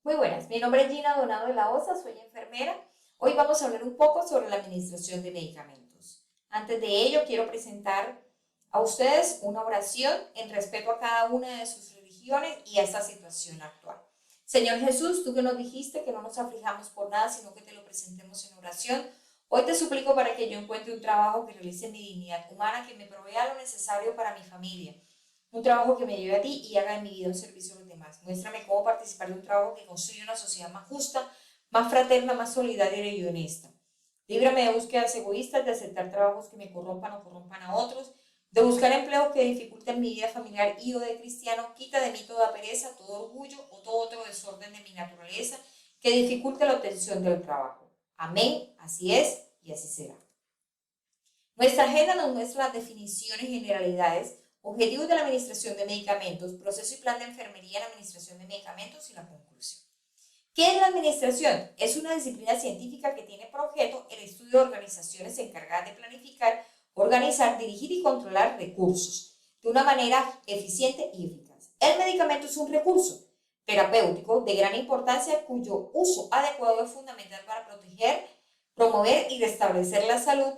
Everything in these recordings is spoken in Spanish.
Muy buenas, mi nombre es Gina Donado de la Osa, soy enfermera. Hoy vamos a hablar un poco sobre la administración de medicamentos. Antes de ello, quiero presentar a ustedes una oración en respeto a cada una de sus religiones y a esta situación actual. Señor Jesús, tú que nos dijiste que no nos aflijamos por nada, sino que te lo presentemos en oración, hoy te suplico para que yo encuentre un trabajo que realice mi dignidad humana, que me provea lo necesario para mi familia, un trabajo que me lleve a ti y haga de mi vida un servicio a los demás. Muéstrame cómo participar de un trabajo que construya una sociedad más justa, más fraterna, más solidaria y honesta. Líbrame de búsquedas egoístas, de aceptar trabajos que me corrompan o corrompan a otros, de buscar empleos que dificulten mi vida familiar y o de cristiano. Quita de mí toda pereza, todo orgullo o todo otro desorden de mi naturaleza que dificulte la obtención del trabajo. Amén, así es y así será. Nuestra agenda nos muestra las definiciones y generalidades, objetivos de la administración de medicamentos, proceso y plan de enfermería en la administración de medicamentos y la conclusión. ¿Qué es la administración? Es una disciplina científica que tiene por objeto el estudio de organizaciones encargadas de planificar, organizar, dirigir y controlar recursos de una manera eficiente y eficaz. El medicamento es un recurso terapéutico de gran importancia cuyo uso adecuado es fundamental para proteger, promover y restablecer la salud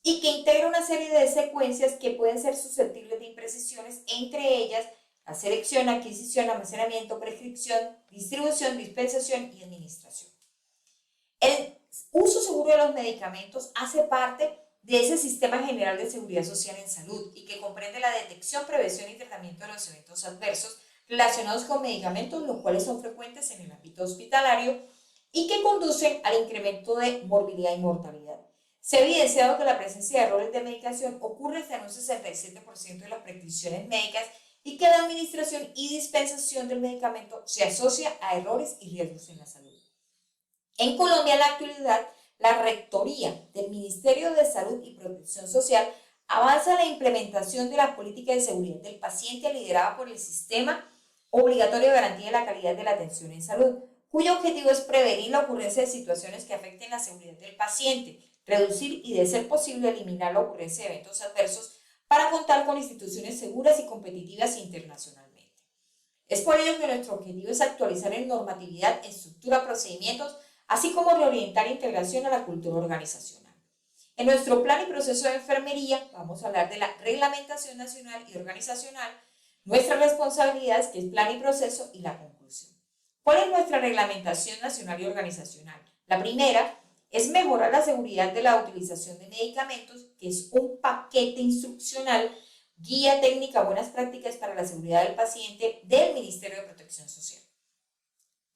y que integra una serie de secuencias que pueden ser susceptibles de imprecisiones, entre ellas la selección, adquisición, almacenamiento, prescripción, distribución, dispensación y administración. El uso seguro de los medicamentos hace parte de ese sistema general de seguridad social en salud y que comprende la detección, prevención y tratamiento de los eventos adversos relacionados con medicamentos, los cuales son frecuentes en el ámbito hospitalario y que conducen al incremento de morbilidad y mortalidad. Se ha evidenciado que la presencia de errores de medicación ocurre hasta en un 67% de las prescripciones médicas y que la administración y dispensación del medicamento se asocia a errores y riesgos en la salud. En Colombia, en la actualidad, la Rectoría del Ministerio de Salud y Protección Social avanza en la implementación de la política de seguridad del paciente liderada por el Sistema Obligatorio de Garantía de la Calidad de la Atención en Salud, cuyo objetivo es prevenir la ocurrencia de situaciones que afecten la seguridad del paciente, reducir y, de ser posible, eliminar la ocurrencia de eventos adversos para contar con instituciones seguras y competitivas internacionalmente. Es por ello que nuestro objetivo es actualizar en normatividad, estructura, procedimientos, así como reorientar integración a la cultura organizacional. En nuestro plan y proceso de enfermería vamos a hablar de la reglamentación nacional y organizacional, nuestras responsabilidades, que es plan y proceso, y la conclusión. ¿Cuál es nuestra reglamentación nacional y organizacional? La primera es mejorar la seguridad de la utilización de medicamentos, que es un paquete instruccional, guía técnica, buenas prácticas para la seguridad del paciente del Ministerio de Protección Social.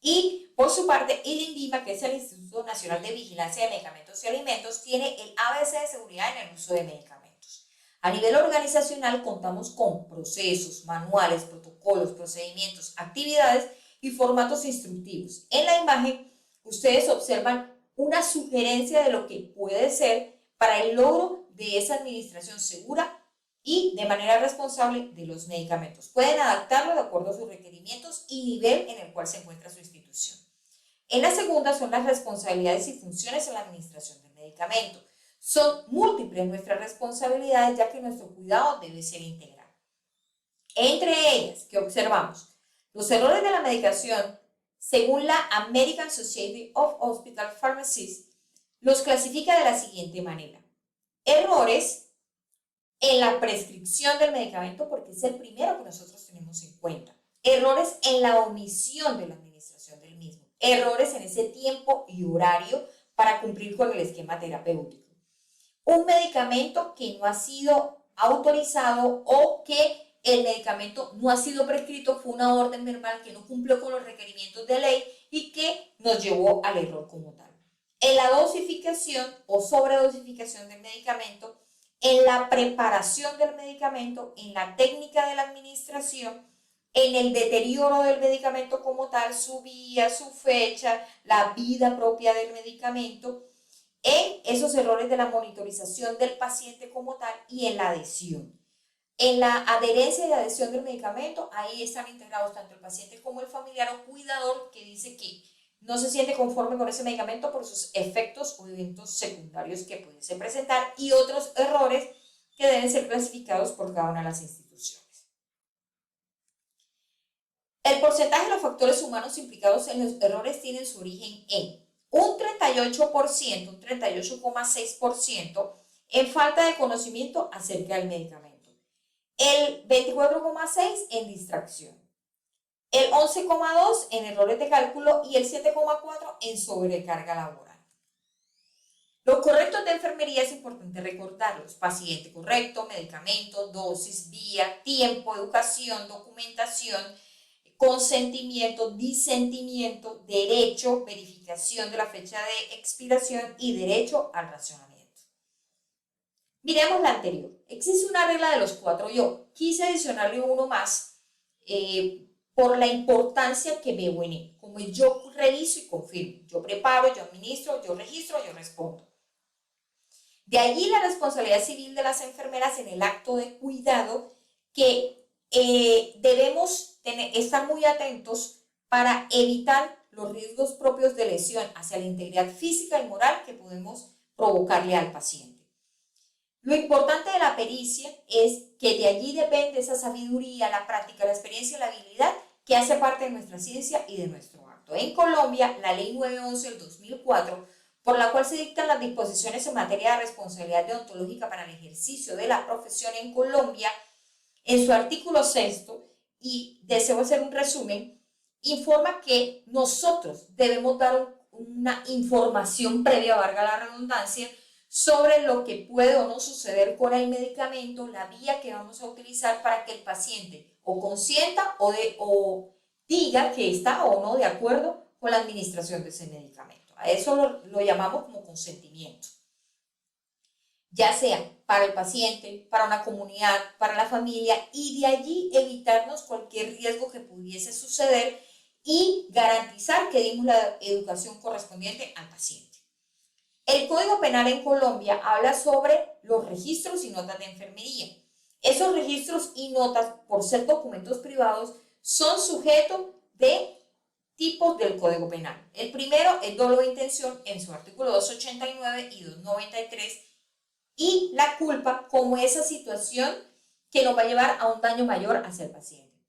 Y por su parte, el INVIMA, que es el Instituto Nacional de Vigilancia de Medicamentos y Alimentos, tiene el ABC de seguridad en el uso de medicamentos. A nivel organizacional contamos con procesos, manuales, protocolos, procedimientos, actividades y formatos instructivos. En la imagen ustedes observan una sugerencia de lo que puede ser para el logro de esa administración segura y de manera responsable de los medicamentos. Pueden adaptarlo de acuerdo a sus requerimientos y nivel en el cual se encuentra su institución. En la segunda son las responsabilidades y funciones en la administración del medicamento. Son múltiples nuestras responsabilidades, ya que nuestro cuidado debe ser integral. Entre ellas, ¿qué observamos? Los errores de la medicación, según la American Society of Hospital Pharmacists, los clasifica de la siguiente manera. Errores en la prescripción del medicamento, porque es el primero que nosotros tenemos en cuenta. Errores en la omisión de la administración del mismo. Errores en ese tiempo y horario para cumplir con el esquema terapéutico. Un medicamento que no ha sido autorizado o que el medicamento no ha sido prescrito, fue una orden verbal que no cumplió con los requerimientos de ley y que nos llevó al error como tal. En la dosificación o sobredosificación del medicamento, en la preparación del medicamento, en la técnica de la administración, en el deterioro del medicamento como tal, su vía, su fecha, la vida propia del medicamento, en esos errores de la monitorización del paciente como tal y en la adhesión. En la adherencia y adhesión del medicamento, ahí están integrados tanto el paciente como el familiar o cuidador que dice que no se siente conforme con ese medicamento por sus efectos o eventos secundarios que pudiese presentar y otros errores que deben ser clasificados por cada una de las instituciones. El porcentaje de los factores humanos implicados en los errores tienen su origen en un 38%, un 38,6% en falta de conocimiento acerca del medicamento, el 24,6% en distracción, el 11,2% en errores de cálculo y el 7,4% en sobrecarga laboral. Los correctos de enfermería es importante recordarlos: paciente correcto, medicamento, dosis, vía, tiempo, educación, documentación, consentimiento, disentimiento, derecho, verificación de la fecha de expiración y derecho al racionamiento. Miremos la anterior. Existe una regla de los 4 yo. Quise adicionarle uno más por la importancia que veo en él. Como yo reviso y confirmo, yo preparo, yo administro, yo registro, yo respondo. De allí la responsabilidad civil de las enfermeras en el acto de cuidado, que debemos estar muy atentos para evitar los riesgos propios de lesión hacia la integridad física y moral que podemos provocarle al paciente. Lo importante de la pericia es que de allí depende esa sabiduría, la práctica, la experiencia y la habilidad que hace parte de nuestra ciencia y de nuestro acto. En Colombia, la Ley 911 del 2004, por la cual se dictan las disposiciones en materia de responsabilidad deontológica para el ejercicio de la profesión en Colombia, en su artículo 6, y deseo hacer un resumen, informa que nosotros debemos dar una información previa, valga la redundancia, sobre lo que puede o no suceder con el medicamento, la vía que vamos a utilizar para que el paciente o consienta o diga que está o no de acuerdo con la administración de ese medicamento. A eso lo llamamos como consentimiento. Ya sea para el paciente, para una comunidad, para la familia, y de allí evitarnos cualquier riesgo que pudiese suceder y garantizar que dimos la educación correspondiente al paciente. El Código Penal en Colombia habla sobre los registros y notas de enfermería. Esos registros y notas, por ser documentos privados, son sujetos de tipos del Código Penal. El primero es dolo de intención en su artículo 289 y 293, y la culpa como esa situación que nos va a llevar a un daño mayor hacia el paciente.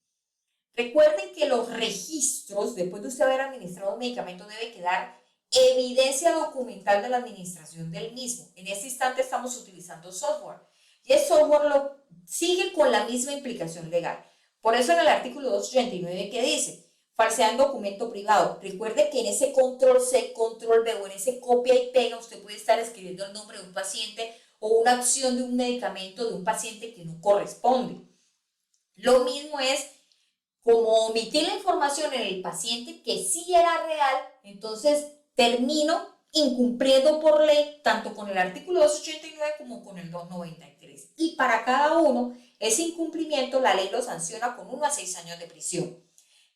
Recuerden que los registros, después de usted haber administrado un medicamento, debe quedar evidencia documental de la administración del mismo. En este instante estamos utilizando software y el software lo sigue con la misma implicación legal. Por eso en el artículo 289 que dice, falsedad en documento privado. Recuerde que en ese control C, control V o en ese copia y pega usted puede estar escribiendo el nombre de un paciente o una acción de un medicamento de un paciente que no corresponde. Lo mismo es como omitir la información en el paciente que sí era real, entonces termino incumpliendo por ley tanto con el artículo 289 como con el 293. Y para cada uno, ese incumplimiento la ley lo sanciona con 1 a 6 años de prisión.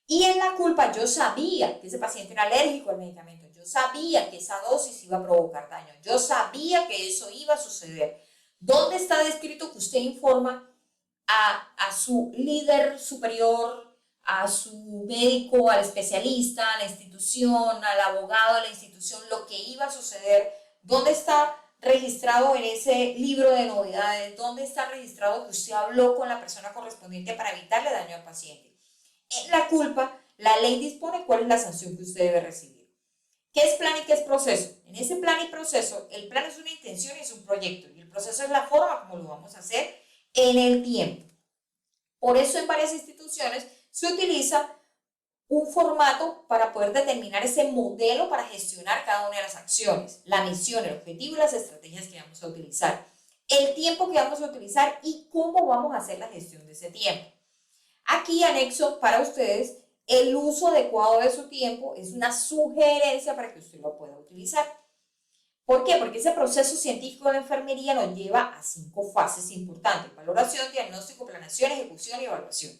Y en la culpa yo sabía que ese paciente era alérgico al medicamento, yo sabía que esa dosis iba a provocar daño, yo sabía que eso iba a suceder. ¿Dónde está descrito que usted informa a su líder superior, a su médico, al especialista, a la institución, al abogado de la institución, lo que iba a suceder? ¿Dónde está registrado en ese libro de novedades? ¿Dónde está registrado que usted habló con la persona correspondiente para evitarle daño al paciente? En la culpa, la ley dispone cuál es la sanción que usted debe recibir. ¿Qué es plan y qué es proceso? En ese plan y proceso, el plan es una intención y es un proyecto, y el proceso es la forma como lo vamos a hacer en el tiempo. Por eso en varias instituciones se utiliza un formato para poder determinar ese modelo para gestionar cada una de las acciones, la misión, el objetivo y las estrategias que vamos a utilizar, el tiempo que vamos a utilizar y cómo vamos a hacer la gestión de ese tiempo. Aquí anexo para ustedes el uso adecuado de su tiempo, es una sugerencia para que usted lo pueda utilizar. ¿Por qué? Porque ese proceso científico de enfermería nos lleva a 5 fases importantes: valoración, diagnóstico, planeación, ejecución y evaluación.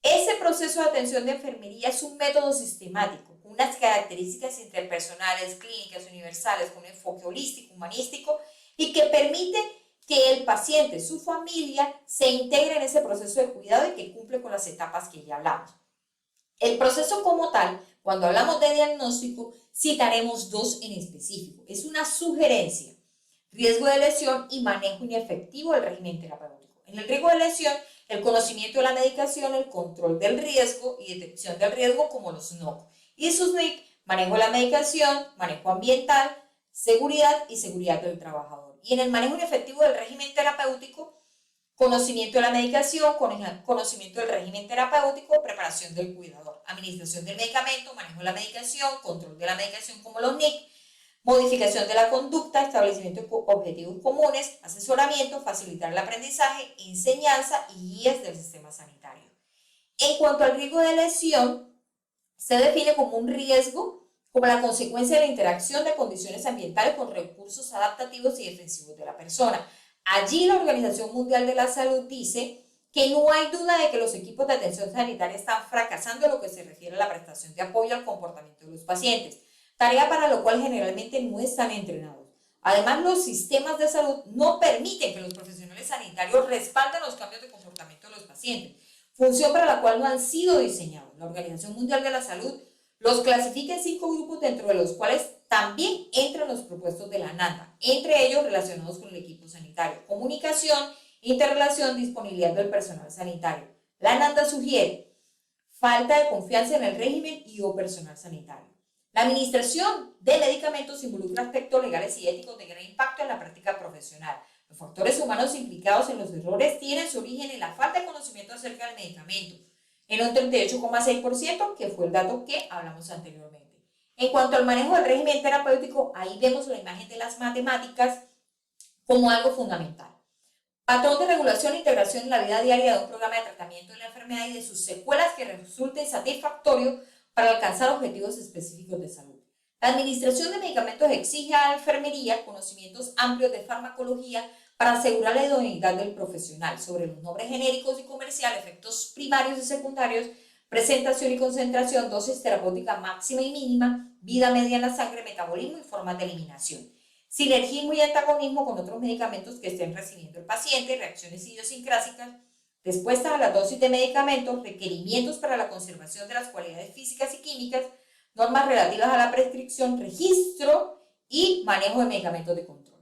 Ese proceso de atención de enfermería es un método sistemático, con unas características interpersonales, clínicas, universales, con un enfoque holístico, humanístico, y que permite que el paciente, su familia, se integre en ese proceso de cuidado y que cumple con las etapas que ya hablamos. El proceso como tal, cuando hablamos de diagnóstico, citaremos 2 en específico. Es una sugerencia: riesgo de lesión y manejo inefectivo del régimen terapéutico. En el riesgo de lesión el conocimiento de la medicación, el control del riesgo y detección del riesgo como los NOC. Y sus NIC, manejo de la medicación, manejo ambiental, seguridad y seguridad del trabajador. Y en el manejo efectivo del régimen terapéutico, conocimiento de la medicación, conocimiento del régimen terapéutico, preparación del cuidador, administración del medicamento, manejo de la medicación, control de la medicación como los NIC, modificación de la conducta, establecimiento de objetivos comunes, asesoramiento, facilitar el aprendizaje, enseñanza y guías del sistema sanitario. En cuanto al riesgo de lesión, se define como un riesgo como la consecuencia de la interacción de condiciones ambientales con recursos adaptativos y defensivos de la persona. Allí la Organización Mundial de la Salud dice que no hay duda de que los equipos de atención sanitaria están fracasando en lo que se refiere a la prestación de apoyo al comportamiento de los pacientes, tarea para la cual generalmente no están entrenados. Además, los sistemas de salud no permiten que los profesionales sanitarios respalden los cambios de comportamiento de los pacientes, función para la cual no han sido diseñados. La Organización Mundial de la Salud los clasifica en 5 grupos, dentro de los cuales también entran los propuestos de la NANDA, entre ellos relacionados con el equipo sanitario: comunicación, interrelación, disponibilidad del personal sanitario. La NANDA sugiere falta de confianza en el régimen y o personal sanitario. La administración de medicamentos involucra aspectos legales y éticos de gran impacto en la práctica profesional. Los factores humanos implicados en los errores tienen su origen en la falta de conocimiento acerca del medicamento, en un 38,6%, que fue el dato que hablamos anteriormente. En cuanto al manejo del régimen terapéutico, ahí vemos la imagen de las matemáticas como algo fundamental. Patrón de regulación e integración en la vida diaria de un programa de tratamiento de la enfermedad y de sus secuelas que resulten satisfactorio para alcanzar objetivos específicos de salud. La administración de medicamentos exige a la enfermería conocimientos amplios de farmacología para asegurar la idoneidad del profesional sobre los nombres genéricos y comerciales, efectos primarios y secundarios, presentación y concentración, dosis terapéutica máxima y mínima, vida media en la sangre, metabolismo y formas de eliminación, sinergismo y antagonismo con otros medicamentos que estén recibiendo el paciente, reacciones idiosincrásicas, respuestas a las dosis de medicamentos, requerimientos para la conservación de las cualidades físicas y químicas, normas relativas a la prescripción, registro y manejo de medicamentos de control.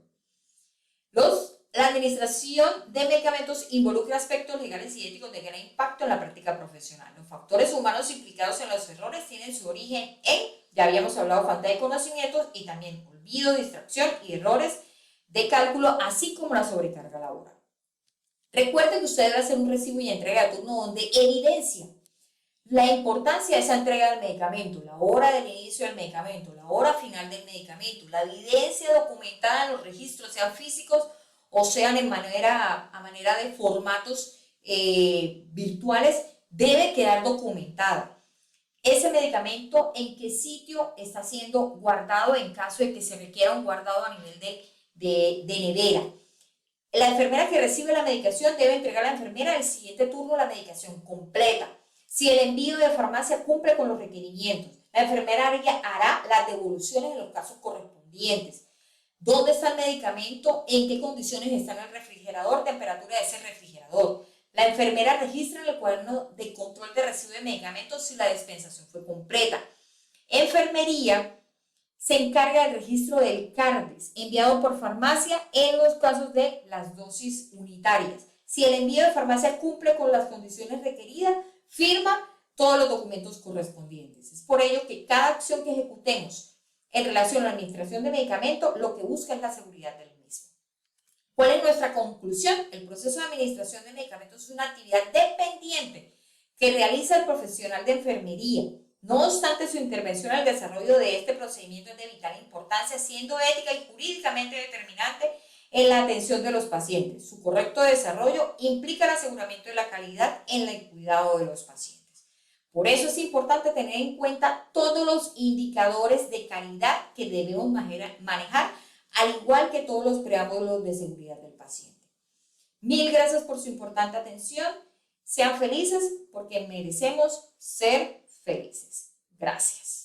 La administración de medicamentos involucra aspectos legales y éticos de gran impacto en la práctica profesional. Los factores humanos implicados en los errores tienen su origen en, ya habíamos hablado, falta de conocimientos y también olvido, distracción y errores de cálculo, así como la sobrecarga laboral. Recuerde que usted debe hacer un recibo y entrega de turno donde evidencia la importancia de esa entrega del medicamento, la hora del inicio del medicamento, la hora final del medicamento, la evidencia documentada en los registros, sean físicos o sean a manera de formatos virtuales, debe quedar documentada. Ese medicamento, en qué sitio está siendo guardado en caso de que se requiera un guardado a nivel de nevera. La enfermera que recibe la medicación debe entregar a la enfermera el siguiente turno la medicación completa. Si el envío de farmacia cumple con los requerimientos, la enfermera hará las devoluciones en los casos correspondientes. ¿Dónde está el medicamento? ¿En qué condiciones está en el refrigerador? Temperatura de ese refrigerador. La enfermera registra en el cuaderno de control de residuo de medicamentos si la dispensación fue completa. Enfermería se encarga del registro del CARDES enviado por farmacia en los casos de las dosis unitarias. Si el envío de farmacia cumple con las condiciones requeridas, firma todos los documentos correspondientes. Es por ello que cada acción que ejecutemos en relación a la administración de medicamentos, lo que busca es la seguridad del mismo. ¿Cuál es nuestra conclusión? El proceso de administración de medicamentos es una actividad dependiente que realiza el profesional de enfermería. No obstante, su intervención al desarrollo de este procedimiento es de vital importancia, siendo ética y jurídicamente determinante en la atención de los pacientes. Su correcto desarrollo implica el aseguramiento de la calidad en el cuidado de los pacientes. Por eso es importante tener en cuenta todos los indicadores de calidad que debemos manejar, al igual que todos los preámbulos de seguridad del paciente. Mil gracias por su importante atención. Sean felices porque merecemos ser felices. Gracias.